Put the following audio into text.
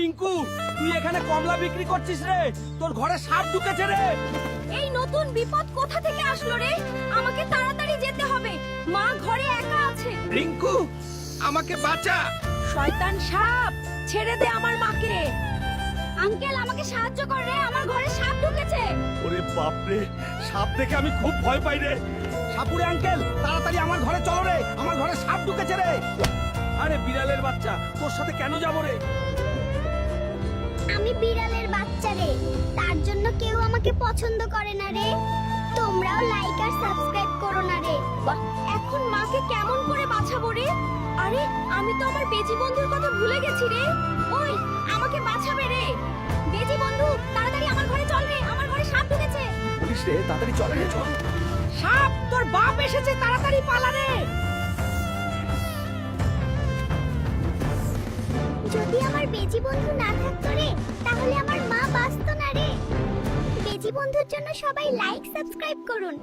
টিঙ্কু, তুই এখানে কমলা বিক্রি করছিস রে? তোর ঘরে সাপ ঢুকেছে রে। এই নতুন বিপদ কোথা থেকে আসলো রে? আমাকে তাড়াতাড়ি যেতে হবে, মা ঘরে একা আছে। রিঙ্কু, আমাকে বাঁচা। শয়তান সাপ, ছেড়ে দে আমার মাকে। আঙ্কেল, আমাকে সাহায্য কর রে, আমার ঘরে সাপ ঢুকেছে। ওরে বাপ রে, সাপ দেখে আমি খুব ভয় পাই রে। সাপুরে আঙ্কেল, তাড়াতাড়ি আমার ঘরে চলো রে, আমার ঘরে সাপ ঢুকেছে রে। আরে বিড়ালের বাচ্চা, তোর সাথে কেন যাবো রে? আমি বিড়ালের বাচ্চা রে, তার জন্য কেউ আমাকে পছন্দ করে না রে। তোমরাও লাইক আর সাবস্ক্রাইব করো না রে। এখন মাকে কেমন করে বাঁচাবো রে? আরে আমি তো আমার বেজি বন্ধুর কথা ভুলে গেছি রে। ওই, আমাকে বাঁচাবে রে। বেজি বন্ধু, তাড়াতাড়ি আমার ঘরে চল রে, আমার ঘরে সাপ ঢুকেছে। পুলিশ রে, তাড়াতাড়ি চলে রে, চল। সাপ, তোর বাপ এসেছে, তাড়াতাড়ি পালা রে। যদি আমার বেজি বন্ধু না থাকতো রে, তাহলে আমার মা বাঁচতো না রে। বেজি বন্ধুর জন্য সবাই লাইক সাবস্ক্রাইব করুন।